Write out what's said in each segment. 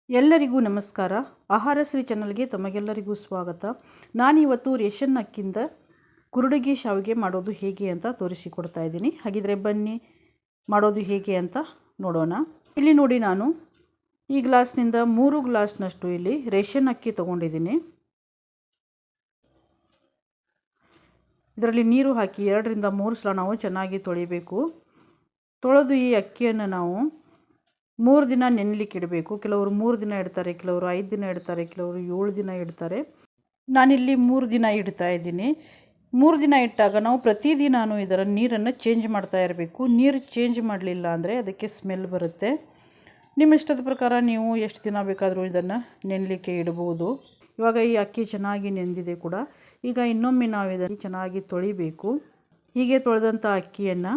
ಎಲ್ಲರಿಗೂ ನಮಸ್ಕಾರ. ಆಹಾರ ಶ್ರೀ ಚಾನಲ್ಗೆ ತಮಗೆಲ್ಲರಿಗೂ ಸ್ವಾಗತ. ನಾನಿವತ್ತು ರೇಷನ್ ಅಕ್ಕಿಯಿಂದ ಕುರುಡಿಗೆ ಶಾವಿಗೆ ಮಾಡೋದು ಹೇಗೆ ಅಂತ ತೋರಿಸಿಕೊಡ್ತಾ ಇದ್ದೀನಿ. ಹಾಗಿದ್ರೆ ಬನ್ನಿ ಮಾಡೋದು ಹೇಗೆ ಅಂತ ನೋಡೋಣ. ಇಲ್ಲಿ ನೋಡಿ, ನಾನು ಈ ಗ್ಲಾಸ್ನಿಂದ 3 ಗ್ಲಾಸ್ನಷ್ಟು ಇಲ್ಲಿ ರೇಷನ್ ಅಕ್ಕಿ ತೊಗೊಂಡಿದ್ದೀನಿ. ಇದರಲ್ಲಿ ನೀರು ಹಾಕಿ 2 ರಿಂದ 3 ಸಲ ನಾವು ಚೆನ್ನಾಗಿ ತೊಳಿಬೇಕು. ತೊಳೆದು ಈ ಅಕ್ಕಿಯನ್ನು ನಾವು 3 ದಿನ ನೆನೆಲಿಕ್ಕೆ ಇಡಬೇಕು. ಕೆಲವರು 3 ದಿನ ಇಡ್ತಾರೆ, ಕೆಲವರು 5 ದಿನ ಇಡ್ತಾರೆ, ಕೆಲವರು 7 ದಿನ ಇಡ್ತಾರೆ. ನಾನಿಲ್ಲಿ 3 ದಿನ ಇಡ್ತಾ ಇದ್ದೀನಿ. 3 ದಿನ ಇಟ್ಟಾಗ ನಾವು ಪ್ರತಿದಿನ ಇದರ ನೀರನ್ನು ಚೇಂಜ್ ಮಾಡ್ತಾ ಇರಬೇಕು. ನೀರು ಚೇಂಜ್ ಮಾಡಲಿಲ್ಲ ಅಂದರೆ ಅದಕ್ಕೆ ಸ್ಮೆಲ್ ಬರುತ್ತೆ. ನಿಮ್ಮ ಇಷ್ಟದ ಪ್ರಕಾರ ನೀವು ಎಷ್ಟು ದಿನ ಬೇಕಾದರೂ ಇದನ್ನು ನೆನೆಲಿಕ್ಕೆ ಇಡಬಹುದು. ಇವಾಗ ಈ ಅಕ್ಕಿ ಚೆನ್ನಾಗಿ ನೆಂದಿದೆ ಕೂಡ. ಈಗ ಇನ್ನೊಮ್ಮೆ ನಾವು ಇದನ್ನು ಚೆನ್ನಾಗಿ ತೊಳಿಬೇಕು. ಹೀಗೆ ತೊಳೆದಂಥ ಅಕ್ಕಿಯನ್ನು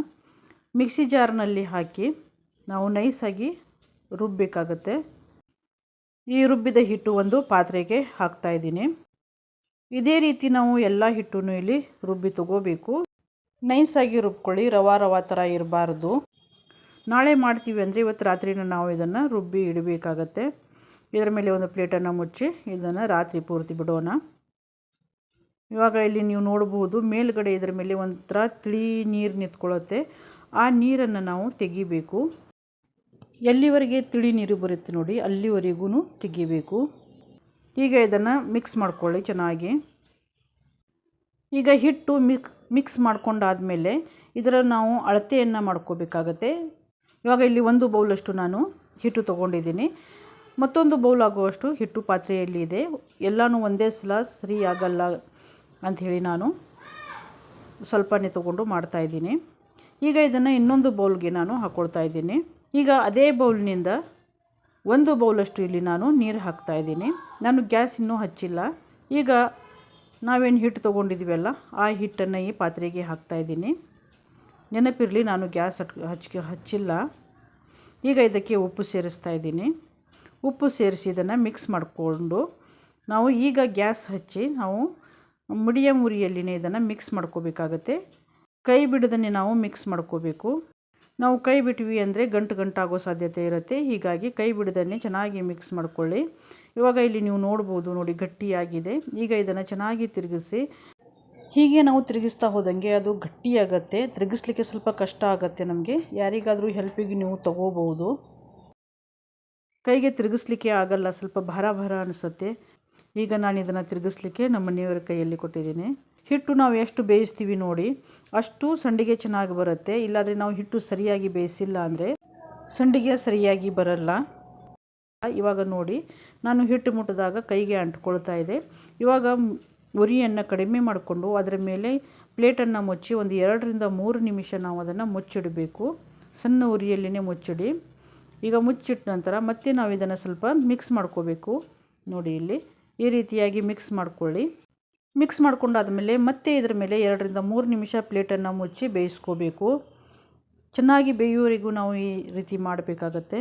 ಮಿಕ್ಸಿ ಜಾರ್ನಲ್ಲಿ ಹಾಕಿ ನಾವು ನೈಸಾಗಿ ರುಬ್ಬಬೇಕಾಗತ್ತೆ. ಈ ರುಬ್ಬಿದ ಹಿಟ್ಟು ಒಂದು ಪಾತ್ರೆಗೆ ಹಾಕ್ತಾ ಇದ್ದೀನಿ. ಇದೇ ರೀತಿ ನಾವು ಎಲ್ಲ ಹಿಟ್ಟನ್ನು ಇಲ್ಲಿ ರುಬ್ಬಿ ತಗೋಬೇಕು. ನೈಸಾಗಿ ರುಬ್ಕೊಳ್ಳಿ, ರವಾ ಥರ ಇರಬಾರ್ದು. ನಾಳೆ ಮಾಡ್ತೀವಿ ಅಂದರೆ ಇವತ್ತು ರಾತ್ರಿನ ನಾವು ಇದನ್ನು ರುಬ್ಬಿ ಇಡಬೇಕಾಗತ್ತೆ. ಇದರ ಮೇಲೆ ಒಂದು ಪ್ಲೇಟನ್ನು ಮುಚ್ಚಿ ಇದನ್ನು ರಾತ್ರಿ ಪೂರ್ತಿ ಬಿಡೋಣ. ಇವಾಗ ಇಲ್ಲಿ ನೀವು ನೋಡಬಹುದು, ಮೇಲ್ಗಡೆ ಇದರ ಮೇಲೆ ಒಂಥರ ತಿಳಿ ನೀರು ನಿಂತ್ಕೊಳ್ಳುತ್ತೆ. ಆ ನೀರನ್ನು ನಾವು ತೆಗಿಬೇಕು. ಎಲ್ಲಿವರೆಗೆ ತಿಳಿ ನೀರು ಬರುತ್ತೆ ನೋಡಿ, ಅಲ್ಲಿವರೆಗೂ ತೆಗಿಬೇಕು. ಈಗ ಇದನ್ನು ಮಿಕ್ಸ್ ಮಾಡ್ಕೊಳ್ಳಿ ಚೆನ್ನಾಗಿ. ಈಗ ಹಿಟ್ಟು ಮಿಕ್ಸ್ ಮಾಡ್ಕೊಂಡಾದಮೇಲೆ ಇದರ ನಾವು ಅಳತೆಯನ್ನು ಮಾಡ್ಕೋಬೇಕಾಗತ್ತೆ. ಇವಾಗ ಇಲ್ಲಿ 1 ಬೌಲಷ್ಟು ನಾನು ಹಿಟ್ಟು ತೊಗೊಂಡಿದ್ದೀನಿ. ಮತ್ತೊಂದು ಬೌಲ್ ಆಗುವಷ್ಟು ಹಿಟ್ಟು ಪಾತ್ರೆಯಲ್ಲಿ ಇದೆ. ಎಲ್ಲನೂ ಒಂದೇ ಸಲ ಸರಿ ಆಗಲ್ಲ ಅಂಥೇಳಿ ನಾನು ಸ್ವಲ್ಪನೇ ತೊಗೊಂಡು ಮಾಡ್ತಾಯಿದ್ದೀನಿ. ಈಗ ಇದನ್ನು ಇನ್ನೊಂದು ಬೌಲ್ಗೆ ನಾನು ಹಾಕ್ಕೊಳ್ತಾ ಇದ್ದೀನಿ. ಈಗ ಅದೇ ಬೌಲ್ನಿಂದ 1 ಬೌಲಷ್ಟು ಇಲ್ಲಿ ನಾನು ನೀರು ಹಾಕ್ತಾಯಿದ್ದೀನಿ. ನಾನು ಗ್ಯಾಸ್ ಇನ್ನೂ ಹಚ್ಚಿಲ್ಲ. ಈಗ ನಾವೇನು ಹಿಟ್ಟು ತೊಗೊಂಡಿದ್ದೀವಲ್ಲ, ಆ ಹಿಟ್ಟನ್ನು ಈ ಪಾತ್ರೆಗೆ ಹಾಕ್ತಾಯಿದ್ದೀನಿ. ನೆನಪಿರಲಿ, ನಾನು ಗ್ಯಾಸ್ ಹಚ್ಚಿಲ್ಲ. ಈಗ ಇದಕ್ಕೆ ಉಪ್ಪು ಸೇರಿಸ್ತಾ ಇದ್ದೀನಿ. ಉಪ್ಪು ಸೇರಿಸಿ ಇದನ್ನು ಮಿಕ್ಸ್ ಮಾಡಿಕೊಂಡು ನಾವು ಈಗ ಗ್ಯಾಸ್ ಹಚ್ಚಿ ನಾವು ಮೀಡಿಯಮ್ ಉರಿಯಲ್ಲಿನೇ ಇದನ್ನು ಮಿಕ್ಸ್ ಮಾಡ್ಕೋಬೇಕಾಗತ್ತೆ. ಕೈ ಬಿಡದೇ ನಾವು ಮಿಕ್ಸ್ ಮಾಡ್ಕೋಬೇಕು. ನಾವು ಕೈ ಬಿಟ್ವಿ ಅಂದರೆ ಗಂಟಾಗೋ ಸಾಧ್ಯತೆ ಇರುತ್ತೆ. ಹೀಗಾಗಿ ಕೈ ಬಿಡದೇ ಚೆನ್ನಾಗಿ ಮಿಕ್ಸ್ ಮಾಡ್ಕೊಳ್ಳಿ. ಇವಾಗ ಇಲ್ಲಿ ನೀವು ನೋಡ್ಬೋದು ನೋಡಿ, ಗಟ್ಟಿಯಾಗಿದೆ. ಈಗ ಇದನ್ನು ಚೆನ್ನಾಗಿ ತಿರುಗಿಸಿ. ಹೀಗೆ ನಾವು ತಿರುಗಿಸ್ತಾ ಹೋದಂಗೆ ಅದು ಗಟ್ಟಿಯಾಗತ್ತೆ. ತಿರುಗಿಸ್ಲಿಕ್ಕೆ ಸ್ವಲ್ಪ ಕಷ್ಟ ಆಗುತ್ತೆ ನಮಗೆ. ಯಾರಿಗಾದರೂ ಹೆಲ್ಪಿಗೆ ನೀವು ತಗೋಬಹುದು. ಕೈಗೆ ತಿರುಗಿಸ್ಲಿಕ್ಕೆ ಆಗಲ್ಲ, ಸ್ವಲ್ಪ ಭಾರ ಅನಿಸುತ್ತೆ. ಈಗ ನಾನು ಇದನ್ನು ತಿರುಗಿಸ್ಲಿಕ್ಕೆ ನಮ್ಮ ಮನೆಯವರ ಕೈಯಲ್ಲಿ ಕೊಟ್ಟಿದ್ದೀನಿ. ಹಿಟ್ಟು ನಾವು ಎಷ್ಟು ಬೇಯಿಸ್ತೀವಿ ನೋಡಿ, ಅಷ್ಟು ಸಂಡಿಗೆ ಚೆನ್ನಾಗಿ ಬರುತ್ತೆ. ಇಲ್ಲಾಂದರೆ ನಾವು ಹಿಟ್ಟು ಸರಿಯಾಗಿ ಬೇಯಿಸಿಲ್ಲ ಅಂದರೆ ಸಂಡಿಗೆ ಸರಿಯಾಗಿ ಬರಲ್ಲ. ಇವಾಗ ನೋಡಿ, ನಾನು ಹಿಟ್ಟು ಮುಟ್ಟಿದಾಗ ಕೈಗೆ ಅಂಟ್ಕೊಳ್ತಾ ಇದೆ. ಇವಾಗ ಉರಿಯನ್ನು ಕಡಿಮೆ ಮಾಡಿಕೊಂಡು ಅದರ ಮೇಲೆ ಪ್ಲೇಟನ್ನು ಮುಚ್ಚಿ ಒಂದು 2 ರಿಂದ 3 ನಿಮಿಷ ನಾವು ಅದನ್ನು ಮುಚ್ಚಿಡಬೇಕು. ಸಣ್ಣ ಉರಿಯಲ್ಲಿನೇ ಮುಚ್ಚಿಡಿ. ಈಗ ಮುಚ್ಚಿಟ್ಟ ನಂತರ ಮತ್ತೆ ನಾವು ಇದನ್ನು ಸ್ವಲ್ಪ ಮಿಕ್ಸ್ ಮಾಡ್ಕೋಬೇಕು. ನೋಡಿ, ಇಲ್ಲಿ ಈ ರೀತಿಯಾಗಿ ಮಿಕ್ಸ್ ಮಾಡ್ಕೊಳ್ಳಿ. ಮಿಕ್ಸ್ ಮಾಡ್ಕೊಂಡಾದಮೇಲೆ ಮತ್ತೆ ಇದರ ಮೇಲೆ 2 ರಿಂದ 3 ನಿಮಿಷ ಪ್ಲೇಟನ್ನು ಮುಚ್ಚಿ ಬೇಯಿಸ್ಕೋಬೇಕು. ಚೆನ್ನಾಗಿ ಬೇಯುವವರೆಗೂ ನಾವು ಈ ರೀತಿ ಮಾಡಬೇಕಾಗತ್ತೆ.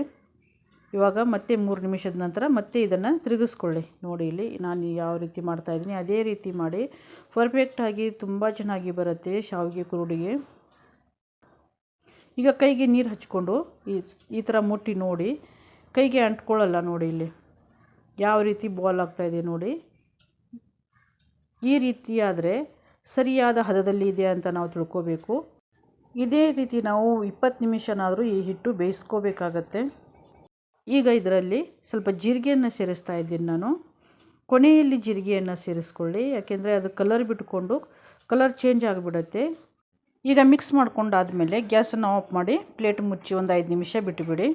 ಇವಾಗ ಮತ್ತೆ 3 ನಿಮಿಷದ ನಂತರ ಮತ್ತೆ ಇದನ್ನು ತಿರುಗಿಸ್ಕೊಳ್ಳಿ. ನೋಡಿ, ಇಲ್ಲಿ ನಾನು ಯಾವ ರೀತಿ ಮಾಡ್ತಾಯಿದ್ದೀನಿ ಅದೇ ರೀತಿ ಮಾಡಿ. ಪರ್ಫೆಕ್ಟಾಗಿ ತುಂಬ ಚೆನ್ನಾಗಿ ಬರುತ್ತೆ ಶಾವಿಗೆ ಕುರುಡಿಗೆ. ಈಗ ಕೈಗೆ ನೀರು ಹಚ್ಕೊಂಡು ಈ ಥರ ಮುಟ್ಟಿ ನೋಡಿ, ಕೈಗೆ ಅಂಟ್ಕೊಳ್ಳಲ್ಲ. ನೋಡಿ ಇಲ್ಲಿ ಯಾವ ರೀತಿ ಬಾಲ್ ಆಗ್ತಾಯಿದೆ ನೋಡಿ. ಈ ರೀತಿ ಆದರೆ ಸರಿಯಾದ ಹದದಲ್ಲಿ ಇದೆ ಅಂತ ನಾವು ತಿಳ್ಕೋಬೇಕು. ಇದೇ ರೀತಿ ನಾವು 20 ನಿಮಿಷನಾದರೂ ಈ ಹಿಟ್ಟು ಬೇಯಿಸ್ಕೋಬೇಕಾಗತ್ತೆ. ಈಗ ಇದರಲ್ಲಿ ಸ್ವಲ್ಪ ಜೀರಿಗೆಯನ್ನು ಸೇರಿಸ್ತಾ ಇದ್ದೀನಿ ನಾನು. ಕೊನೆಯಲ್ಲಿ ಜೀರಿಗೆಯನ್ನು ಸೇರಿಸ್ಕೊಳ್ಳಿ, ಯಾಕೆಂದರೆ ಅದು ಕಲರ್ ಬಿಟ್ಕೊಂಡು ಕಲರ್ ಚೇಂಜ್ ಆಗಿಬಿಡುತ್ತೆ. ಈಗ ಮಿಕ್ಸ್ ಮಾಡ್ಕೊಂಡಾದಮೇಲೆ ಗ್ಯಾಸನ್ನು ಆಫ್ ಮಾಡಿ ಪ್ಲೇಟ್ ಮುಚ್ಚಿ ಒಂದು 5 ನಿಮಿಷ ಬಿಟ್ಟುಬಿಡಿ.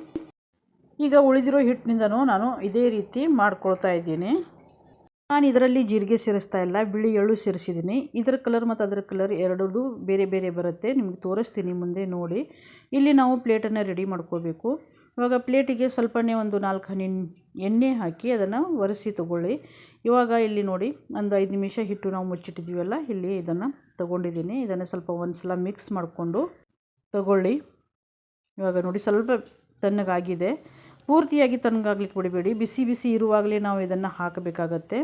ಈಗ ಉಳಿದಿರೋ ಹಿಟ್ಟಿನಿಂದನೂ ನಾನು ಇದೇ ರೀತಿ ಮಾಡ್ಕೊಳ್ತಾ ಇದ್ದೀನಿ. ನಾನು ಇದರಲ್ಲಿ ಜೀರಿಗೆ ಸೇರಿಸ್ತಾ ಇಲ್ಲ, ಬಿಳಿ ಎಳ್ಳು ಸೇರಿಸಿದ್ದೀನಿ. ಇದರ ಕಲರ್ ಮತ್ತು ಅದರ ಕಲರ್ ಎರಡೂ ಬೇರೆ ಬೇರೆ ಬರುತ್ತೆ. ನಿಮಗೆ ತೋರಿಸ್ತೀನಿ ಮುಂದೆ ನೋಡಿ. ಇಲ್ಲಿ ನಾವು ಪ್ಲೇಟನ್ನು ರೆಡಿ ಮಾಡ್ಕೋಬೇಕು. ಇವಾಗ ಪ್ಲೇಟಿಗೆ ಸ್ವಲ್ಪನೇ ಒಂದು 4 ಹನಿ ಎಣ್ಣೆ ಹಾಕಿ ಅದನ್ನು ಒರೆಸಿ ತಗೊಳ್ಳಿ. ಇವಾಗ ಇಲ್ಲಿ ನೋಡಿ, ಒಂದು 5 ನಿಮಿಷ ಹಿಟ್ಟು ನಾವು ಮುಚ್ಚಿಟ್ಟಿದ್ದೀವಲ್ಲ, ಇಲ್ಲಿ ಇದನ್ನು ತೊಗೊಂಡಿದ್ದೀನಿ. ಇದನ್ನು ಸ್ವಲ್ಪ ಒಂದು ಸಲ ಮಿಕ್ಸ್ ಮಾಡಿಕೊಂಡು ತಗೊಳ್ಳಿ. ಇವಾಗ ನೋಡಿ, ಸ್ವಲ್ಪ ತಣ್ಣಗಾಗಿದೆ. ಪೂರ್ತಿಯಾಗಿ ತಣ್ಣಗಾಗ್ಲಿಕ್ಕೆ ಬಿಡಬೇಡಿ. ಬಿಸಿ ಇರುವಾಗಲೇ ನಾವು ಇದನ್ನು ಹಾಕಬೇಕಾಗತ್ತೆ.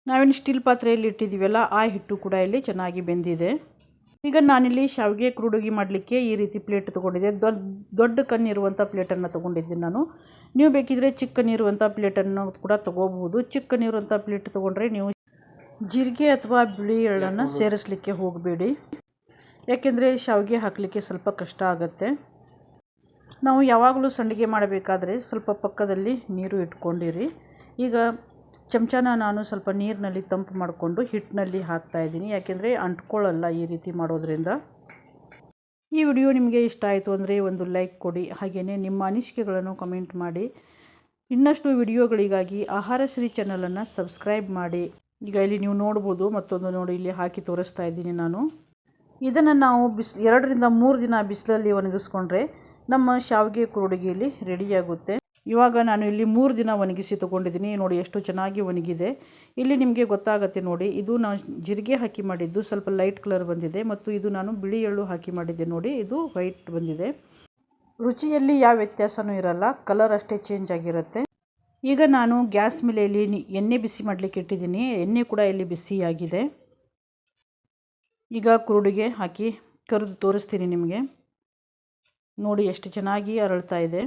ನಾವೇನು ಸ್ಟೀಲ್ ಪಾತ್ರೆಯಲ್ಲಿ ಇಟ್ಟಿದ್ದೀವಲ್ಲ, ಆ ಹಿಟ್ಟು ಕೂಡ ಇಲ್ಲಿ ಚೆನ್ನಾಗಿ ಬೆಂದಿದೆ. ಈಗ ನಾನಿಲ್ಲಿ ಶಾವಿಗೆ ಕುರುಡುಗಿ ಮಾಡಲಿಕ್ಕೆ ಈ ರೀತಿ ಪ್ಲೇಟ್ ತೊಗೊಂಡಿದ್ದೆ. ದೊಡ್ಡ ಕಣ್ಣಿರುವಂಥ ಪ್ಲೇಟನ್ನು ತೊಗೊಂಡಿದ್ದೀನಿ ನಾನು. ನೀವು ಬೇಕಿದ್ರೆ ಚಿಕ್ಕ ಕಣ್ಣಿರುವಂಥ ಪ್ಲೇಟನ್ನು ಕೂಡ ತೊಗೋಬಹುದು. ಚಿಕ್ಕ ಕಣ್ಣಿರುವಂಥ ಪ್ಲೇಟ್ ತೊಗೊಂಡ್ರೆ ನೀವು ಜೀರಿಗೆ ಅಥವಾ ಬಿಳಿ ಎಳ್ಳನ್ನು ಸೇರಿಸಲಿಕ್ಕೆ ಹೋಗಬೇಡಿ, ಯಾಕೆಂದರೆ ಶಾವಿಗೆ ಹಾಕಲಿಕ್ಕೆ ಸ್ವಲ್ಪ ಕಷ್ಟ ಆಗುತ್ತೆ. ನಾವು ಯಾವಾಗಲೂ ಸಂಡಿಗೆ ಮಾಡಬೇಕಾದ್ರೆ ಸ್ವಲ್ಪ ಪಕ್ಕದಲ್ಲಿ ನೀರು ಇಟ್ಕೊಂಡಿರಿ. ಈಗ ಚಮಚನ ನಾನು ಸ್ವಲ್ಪ ನೀರಿನಲ್ಲಿ ತಂಪು ಮಾಡಿಕೊಂಡು ಹಿಟ್ಟಿನಲ್ಲಿ ಹಾಕ್ತಾಯಿದ್ದೀನಿ, ಯಾಕೆಂದರೆ ಅಂಟ್ಕೊಳ್ಳಲ್ಲ ಈ ರೀತಿ ಮಾಡೋದ್ರಿಂದ. ಈ ವಿಡಿಯೋ ನಿಮಗೆ ಇಷ್ಟ ಆಯಿತು ಅಂದರೆ ಒಂದು ಲೈಕ್ ಕೊಡಿ, ಹಾಗೆಯೇ ನಿಮ್ಮ ಅನಿಸಿಕೆಗಳನ್ನು ಕಮೆಂಟ್ ಮಾಡಿ. ಇನ್ನಷ್ಟು ವಿಡಿಯೋಗಳಿಗಾಗಿ ಆಹಾರಶ್ರೀ ಚಾನಲನ್ನು ಸಬ್ಸ್ಕ್ರೈಬ್ ಮಾಡಿ. ಈಗ ಇಲ್ಲಿ ನೀವು ನೋಡ್ಬೋದು, ಮತ್ತೊಂದು ನೋಡಿ ಇಲ್ಲಿ ಹಾಕಿ ತೋರಿಸ್ತಾ ಇದ್ದೀನಿ ನಾನು. ಇದನ್ನು ನಾವು 2 ರಿಂದ 3 ದಿನ ಬಿಸಿಲಲ್ಲಿ ಒಣಗಿಸ್ಕೊಂಡ್ರೆ ನಮ್ಮ ಶಾವಿಗೆ ಕುರುಡುಗಿಯಲ್ಲಿ ರೆಡಿಯಾಗುತ್ತೆ. ಇವಾಗ ನಾನು ಇಲ್ಲಿ 3 ದಿನ ಒಣಗಿಸಿ ತೊಗೊಂಡಿದ್ದೀನಿ. ನೋಡಿ ಎಷ್ಟು ಚೆನ್ನಾಗಿ ಒಣಗಿದೆ. ಇಲ್ಲಿ ನಿಮಗೆ ಗೊತ್ತಾಗುತ್ತೆ ನೋಡಿ, ಇದು ನಾನು ಜೀರಿಗೆ ಹಾಕಿ ಮಾಡಿದ್ದು ಸ್ವಲ್ಪ ಲೈಟ್ ಕಲರ್ ಬಂದಿದೆ, ಮತ್ತು ಇದು ನಾನು ಬಿಳಿ ಎಳ್ಳು ಹಾಕಿ ಮಾಡಿದ್ದೆ ನೋಡಿ, ಇದು ವೈಟ್ ಬಂದಿದೆ. ರುಚಿಯಲ್ಲಿ ಯಾವ ವ್ಯತ್ಯಾಸವೂ ಇರಲ್ಲ, ಕಲರ್ ಅಷ್ಟೇ ಚೇಂಜ್ ಆಗಿರುತ್ತೆ. ಈಗ ನಾನು ಗ್ಯಾಸ್ ಮೇಲೆ ಇಲ್ಲಿ ಎಣ್ಣೆ ಬಿಸಿ ಮಾಡಲಿಕ್ಕೆ ಇಟ್ಟಿದ್ದೀನಿ. ಎಣ್ಣೆ ಕೂಡ ಇಲ್ಲಿ ಬಿಸಿಯಾಗಿದೆ. ಈಗ ಕುರುಡಿಗೆ ಹಾಕಿ ಕರಿದು ತೋರಿಸ್ತೀನಿ ನಿಮಗೆ. ನೋಡಿ ಎಷ್ಟು ಚೆನ್ನಾಗಿ ಅರಳ್ತಾ ಇದೆ.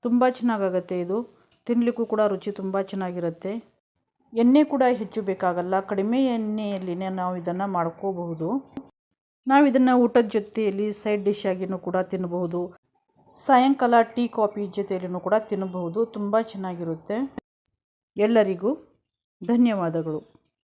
ತುಂಬ ಚೆನ್ನಾಗಾಗತ್ತೆ ಇದು. ತಿನ್ನಲಿಕ್ಕೂ ಕೂಡ ರುಚಿ ತುಂಬ ಚೆನ್ನಾಗಿರುತ್ತೆ. ಎಣ್ಣೆ ಕೂಡ ಹೆಚ್ಚು ಬೇಕಾಗಲ್ಲ, ಕಡಿಮೆ ಎಣ್ಣೆಯಲ್ಲಿನೇ ನಾವು ಇದನ್ನು ಮಾಡ್ಕೋಬಹುದು. ನಾವು ಇದನ್ನು ಊಟದ ಜೊತೆಯಲ್ಲಿ ಸೈಡ್ ಡಿಶ್ ಆಗಿಯೂ ಕೂಡ ತಿನ್ನಬಹುದು. ಸಾಯಂಕಾಲ ಟೀ ಕಾಫಿ ಜೊತೆಯಲ್ಲೂ ಕೂಡ ತಿನ್ನಬಹುದು. ತುಂಬ ಚೆನ್ನಾಗಿರುತ್ತೆ. ಎಲ್ಲರಿಗೂ ಧನ್ಯವಾದಗಳು.